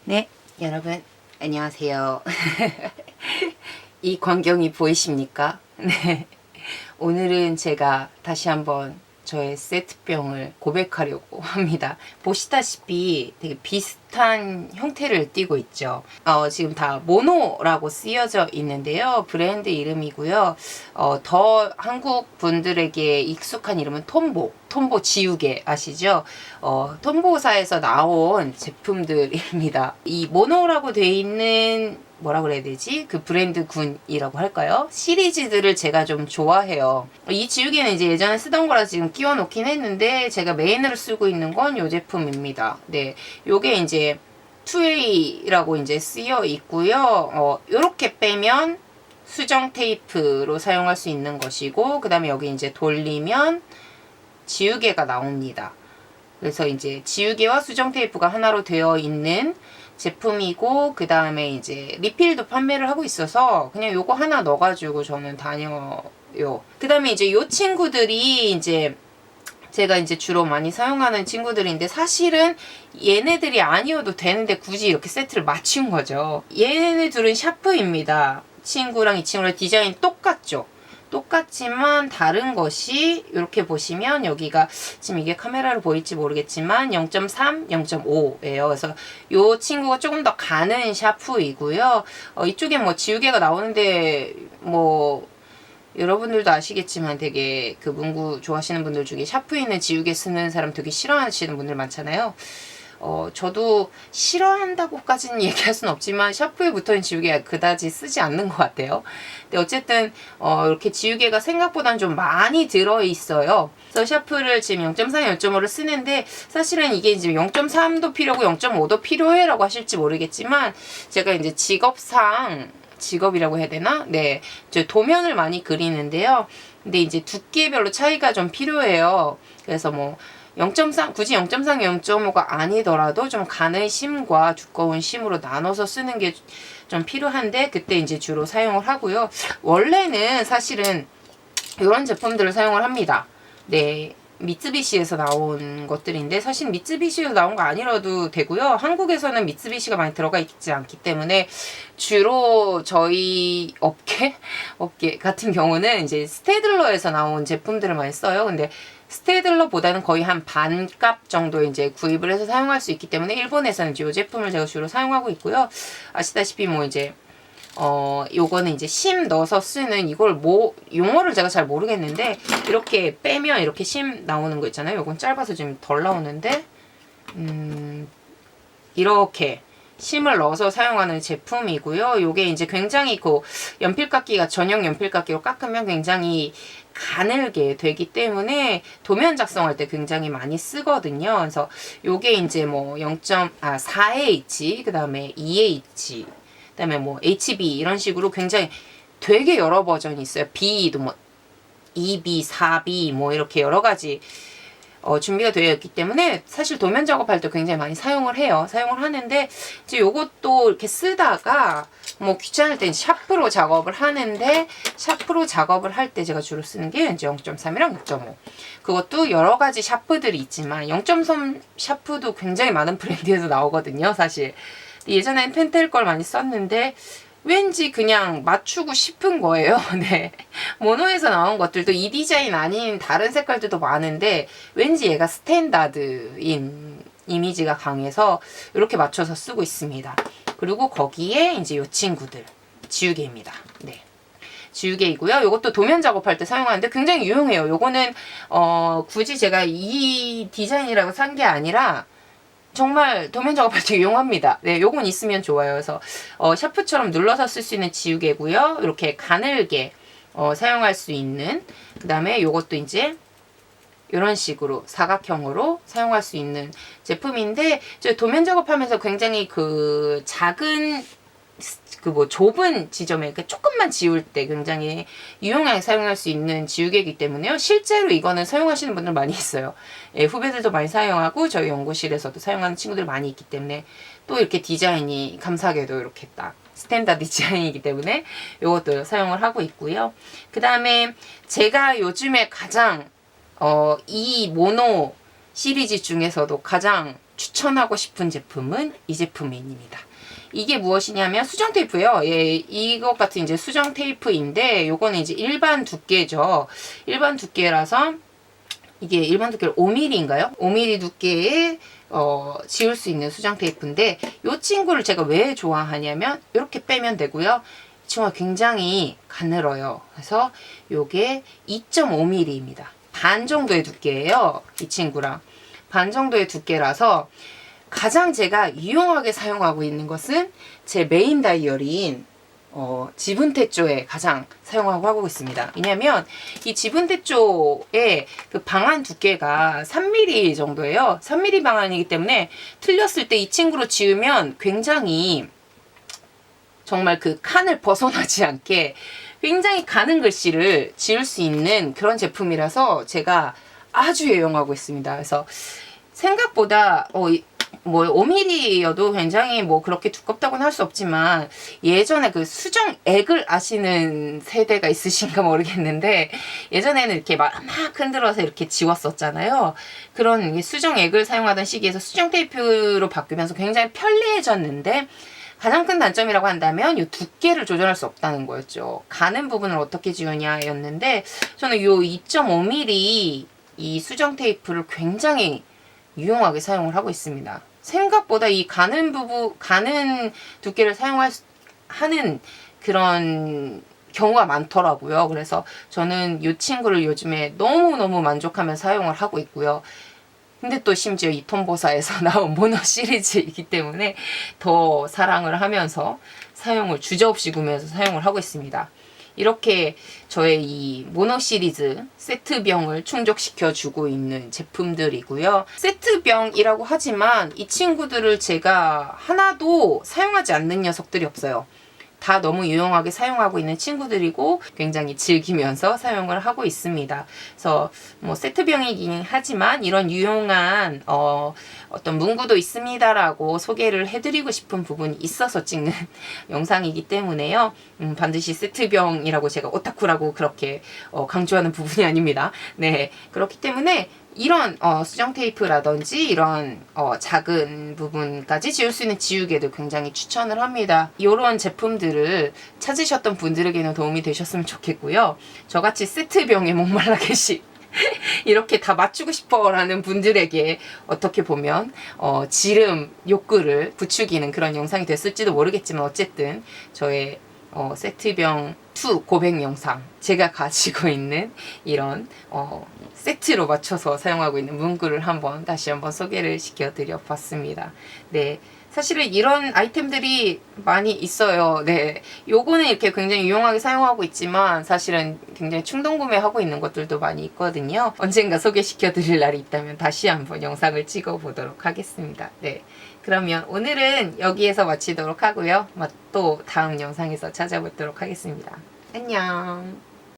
네, 여러분 안녕하세요. 이 광경이 보이십니까? 네. 오늘은 제가 다시 한번 저의 세트병을 고백하려고 합니다. 보시다시피 되게 비슷한 형태를 띠고 있죠. 지금 다 모노라고 쓰여져 있는데요. 브랜드 이름이고요. 더 한국 분들에게 익숙한 이름은 톰보 지우개 아시죠? 톰보사에서 나온 제품들입니다. 이 모노라고 되어 있는 뭐라 그래야 되지? 그 브랜드 군이라고 할까요? 시리즈들을 제가 좀 좋아해요. 이 지우개는 이제 예전에 쓰던 거라 지금 끼워 놓긴 했는데 제가 메인으로 쓰고 있는 건 이 제품입니다. 네. 요게 이제 2A라고 이제 쓰여 있고요. 요렇게 빼면 수정 테이프로 사용할 수 있는 것이고, 그 다음에 여기 이제 돌리면 지우개가 나옵니다. 그래서 이제 지우개와 수정 테이프가 하나로 되어 있는 제품이고, 그 다음에 이제 리필도 판매를 하고 있어서 그냥 요거 하나 넣어가지고 저는 다녀요. 그 다음에 이제 요 친구들이 이제 제가 이제 주로 많이 사용하는 친구들인데, 사실은 얘네들이 아니어도 되는데 굳이 이렇게 세트를 맞춘 거죠. 얘네 둘은 샤프입니다. 친구랑 이 친구랑 디자인 똑같죠. 똑같지만 다른 것이 이렇게 보시면 여기가 지금 이게 카메라로 보일지 모르겠지만 0.3, 0.5예요. 그래서 이 친구가 조금 더 가는 샤프이고요. 이쪽에 뭐 지우개가 나오는데 뭐 여러분들도 아시겠지만 되게 그 문구 좋아하시는 분들 중에 샤프 있는 지우개 쓰는 사람 되게 싫어하시는 분들 많잖아요. 저도 싫어한다고까지는 얘기할 수는 없지만 샤프에 붙어있는 지우개가 그다지 쓰지 않는 것 같아요. 근데 어쨌든 이렇게 지우개가 생각보다는 좀 많이 들어있어요. 그래서 샤프를 지금 0.4, 0.5를 쓰는데, 사실은 이게 지금 0.3도 필요하고 0.5도 필요해 라고 하실지 모르겠지만, 제가 이제 직업이라고 해야 되나? 네. 저 도면을 많이 그리는데요. 근데 이제 두께별로 차이가 좀 필요해요. 그래서 뭐 0.3, 굳이 0.3, 0.5가 아니더라도 좀 가는 심과 두꺼운 심으로 나눠서 쓰는 게 좀 필요한데, 그때 이제 주로 사용을 하고요. 원래는 사실은 이런 제품들을 사용을 합니다. 네. 미쓰비시에서 나온 것들인데, 사실 미쓰비시에서 나온 거 아니라도 되고요. 한국에서는 미쓰비시가 많이 들어가 있지 않기 때문에 주로 저희 업계 같은 경우는 이제 스테들러에서 나온 제품들을 많이 써요. 근데 스테들러보다는 거의 한 반값 정도 이제 구입을 해서 사용할 수 있기 때문에 일본에서는 이제 이 제품을 제가 주로 사용하고 있고요. 아시다시피 뭐 이제 요거는 이제 심 넣어서 쓰는, 이걸 뭐 용어를 제가 잘 모르겠는데, 이렇게 빼면 이렇게 심 나오는 거 있잖아요. 요건 짧아서 좀 덜 나오는데, 이렇게 심을 넣어서 사용하는 제품이고요. 요게 이제 굉장히 그 연필깎이가 전용 연필깎이로 깎으면 굉장히 가늘게 되기 때문에 도면 작성할 때 굉장히 많이 쓰거든요. 그래서 요게 이제 뭐 4H, 그 다음에 2H, 그 다음에 뭐 HB 이런 식으로 굉장히 되게 여러 버전이 있어요. B도 뭐 2B, 4B 뭐 이렇게 여러 가지 준비가 되어 있기 때문에 사실 도면 작업할 때 굉장히 많이 사용을 해요. 사용을 하는데, 이제 요것도 이렇게 쓰다가 뭐 귀찮을 때 샤프로 작업을 하는데, 샤프로 작업을 할 때 제가 주로 쓰는 게 이제 0.3이랑 0.5. 그것도 여러 가지 샤프들이 있지만 0.3 샤프도 굉장히 많은 브랜드에서 나오거든요, 사실. 예전엔 펜텔 걸 많이 썼는데 왠지 그냥 맞추고 싶은 거예요. 네. 모노에서 나온 것들도 이 디자인 아닌 다른 색깔들도 많은데 왠지 얘가 스탠다드인 이미지가 강해서 이렇게 맞춰서 쓰고 있습니다. 그리고 거기에 이제 이 친구들 지우개입니다. 네. 지우개이고요. 이것도 도면 작업할 때 사용하는데 굉장히 유용해요. 요거는 굳이 제가 이 디자인이라고 산 게 아니라 정말 도면 작업할 때 유용합니다. 네, 요건 있으면 좋아요. 그래서 샤프처럼 눌러서 쓸 수 있는 지우개고요. 이렇게 가늘게 사용할 수 있는, 그 다음에 요것도 이제 이런 식으로 사각형으로 사용할 수 있는 제품인데, 저 도면 작업하면서 굉장히 그 작은 그 뭐 좁은 지점에 조금만 지울 때 굉장히 유용하게 사용할 수 있는 지우개이기 때문에요. 실제로 이거는 사용하시는 분들 많이 있어요. 예, 후배들도 많이 사용하고 저희 연구실에서도 사용하는 친구들 많이 있기 때문에, 또 이렇게 디자인이 감사하게도 이렇게 딱 스탠다드 디자인이기 때문에 이것도 사용을 하고 있고요. 그 다음에 제가 요즘에 가장 이 모노 시리즈 중에서도 가장 추천하고 싶은 제품은 이 제품입니다. 이게 무엇이냐면 수정 테이프예요. 예, 이것 같은 이제 수정 테이프인데 요거는 이제 일반 두께죠. 일반 두께라서 이게 일반 두께로 5mm인가요? 5mm 두께에 지울 수 있는 수정 테이프인데 이 친구를 제가 왜 좋아하냐면 이렇게 빼면 되고요. 이 친구가 굉장히 가늘어요. 그래서 요게 2.5mm입니다. 반 정도의 두께예요. 이 친구랑 반 정도의 두께라서 가장 제가 유용하게 사용하고 있는 것은 제 메인 다이어리인 지분태조에 가장 사용하고 하고 있습니다. 왜냐면 이 지분태조의 그 방안 두께가 3mm 정도예요. 3mm 방안이기 때문에 틀렸을 때 이 친구로 지우면 굉장히 정말 그 칸을 벗어나지 않게 굉장히 가는 글씨를 지울 수 있는 그런 제품이라서 제가 아주 애용하고 있습니다. 그래서 생각보다 뭐 5mm여도 굉장히 뭐 그렇게 두껍다고는 할 수 없지만 예전에 그 수정액을 아시는 세대가 있으신가 모르겠는데 예전에는 이렇게 막 흔들어서 이렇게 지웠었잖아요. 그런 수정액을 사용하던 시기에서 수정 테이프로 바뀌면서 굉장히 편리해졌는데 가장 큰 단점이라고 한다면 이 두께를 조절할 수 없다는 거였죠. 가는 부분을 어떻게 지우냐였는데 저는 이 2.5mm 이 수정 테이프를 굉장히 유용하게 사용을 하고 있습니다. 생각보다 이 가는 두께를 하는 그런 경우가 많더라고요. 그래서 저는 이 친구를 요즘에 너무너무 만족하며 사용을 하고 있고요. 근데 또 심지어 이 톰보사에서 나온 모노 시리즈이기 때문에 더 사랑을 하면서 사용을 주저없이 구매해서 사용을 하고 있습니다. 이렇게 저의 이 모노 시리즈 세트병을 충족시켜 주고 있는 제품들이고요. 세트병이라고 하지만 이 친구들을 제가 하나도 사용하지 않는 녀석들이 없어요. 다 너무 유용하게 사용하고 있는 친구들이고 굉장히 즐기면서 사용을 하고 있습니다. 그래서 뭐 세트병이긴 하지만 이런 유용한 어떤 문구도 있습니다라고 소개를 해드리고 싶은 부분이 있어서 찍는 영상이기 때문에요. 반드시 세트병이라고 제가 오타쿠라고 그렇게 강조하는 부분이 아닙니다. 네, 그렇기 때문에 이런 수정 테이프라든지 이런 작은 부분까지 지울 수 있는 지우개도 굉장히 추천을 합니다. 이런 제품들을 찾으셨던 분들에게는 도움이 되셨으면 좋겠고요. 저같이 세트병에 목말라 계시 이렇게 다 맞추고 싶어 라는 분들에게 어떻게 보면 지름 욕구를 부추기는 그런 영상이 됐을지도 모르겠지만 어쨌든 저의 세트병 2 고백 영상 제가 가지고 있는 이런 세트로 맞춰서 사용하고 있는 문구를 다시 한번 소개를 시켜드려 봤습니다. 네. 사실은 이런 아이템들이 많이 있어요. 네. 요거는 이렇게 굉장히 유용하게 사용하고 있지만 사실은 굉장히 충동 구매하고 있는 것들도 많이 있거든요. 언젠가 소개시켜 드릴 날이 있다면 다시 한번 영상을 찍어 보도록 하겠습니다. 네. 그러면 오늘은 여기에서 마치도록 하고요. 또 다음 영상에서 찾아뵙도록 하겠습니다. 안녕.